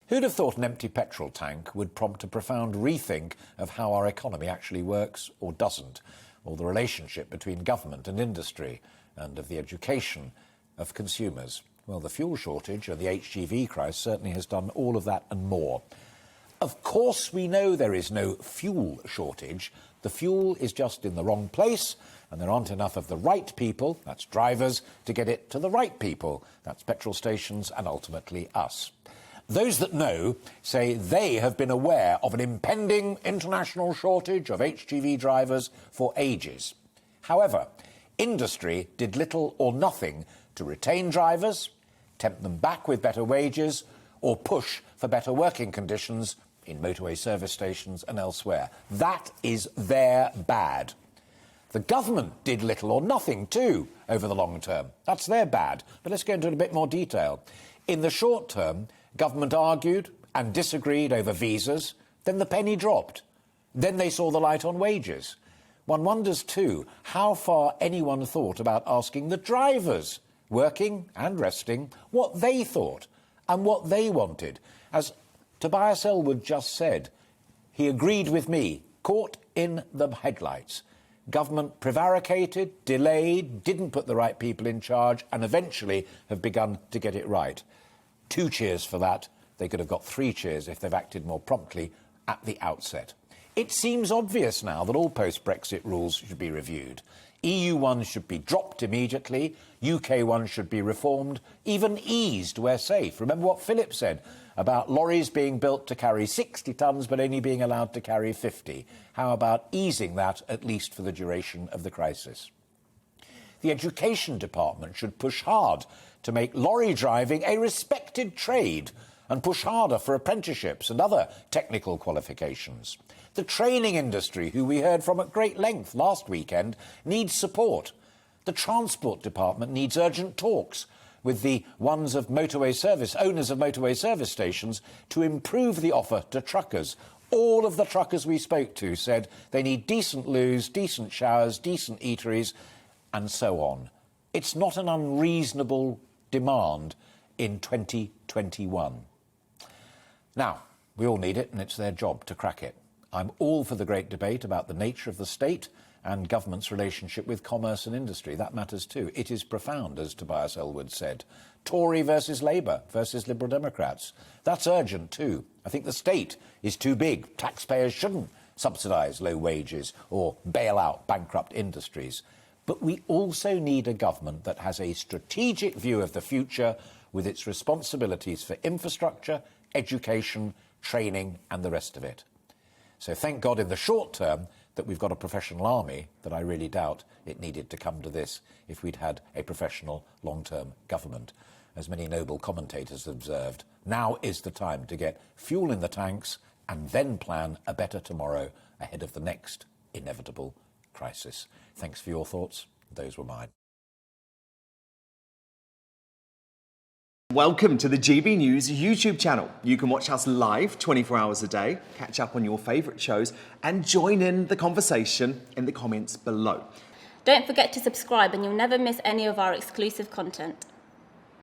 Who'd have thought an empty petrol tank would prompt a profound rethink of how our economy actually works or doesn't, or the relationship between government and industry, and of the education of consumers? Well, the fuel shortage and the HGV crisis certainly has done all of that and more. Of course, we know there is no fuel shortage. The fuel is just in the wrong place, and there aren't enough of the right people, that's drivers, to get it to the right people, that's petrol stations and ultimately us. Those that know say they have been aware of an impending international shortage of HGV drivers for ages. However, industry did little or nothing to retain drivers, tempt them back with better wages, or push for better working conditions in motorway service stations and elsewhere. That is their bad. The government did little or nothing too over the long term. That's their bad. But let's go into a bit more detail. In the short term, government argued and disagreed over visas, then the penny dropped. Then they saw the light on wages. One wonders too how far anyone thought about asking the drivers, working and resting, what they thought and what they wanted. As Tobias Ellwood just said, he agreed with me, caught in the headlights. Government prevaricated, delayed, didn't put the right people in charge, and eventually have begun to get it right. 2 cheers for that. They could have got 3 cheers if they've acted more promptly at the outset. It seems obvious now that all post-Brexit rules should be reviewed. EU ones should be dropped immediately, UK ones should be reformed, even eased where safe. Remember what Philip said about lorries being built to carry 60 tonnes but only being allowed to carry 50. How about easing that, at least for the duration of the crisis? The Education Department should push hard to make lorry driving a respected trade and push harder for apprenticeships and other technical qualifications. The training industry, who we heard from at great length last weekend, needs support. The Transport Department needs urgent talks with the owners of motorway service stations to improve the offer to truckers. All of the truckers we spoke to said they need decent loos, decent showers, decent eateries, and so on. It's not an unreasonable demand in 2021. Now, we all need it, and it's their job to crack it. I'm all for the great debate about the nature of the state and government's relationship with commerce and industry. That matters too. It is profound, as Tobias Ellwood said. Tory versus Labour versus Liberal Democrats. That's urgent too. I think the state is too big. Taxpayers shouldn't subsidise low wages or bail out bankrupt industries. But we also need a government that has a strategic view of the future with its responsibilities for infrastructure, education, training and the rest of it. So thank God in the short term that we've got a professional army, that I really doubt it needed to come to this if we'd had a professional long-term government. As many noble commentators observed, now is the time to get fuel in the tanks and then plan a better tomorrow ahead of the next inevitable crisis. Thanks for your thoughts. Those were mine. Welcome to the GB News YouTube channel. You can watch us live 24 hours a day, catch up on your favourite shows and join in the conversation in the comments below. Don't forget to subscribe and you'll never miss any of our exclusive content.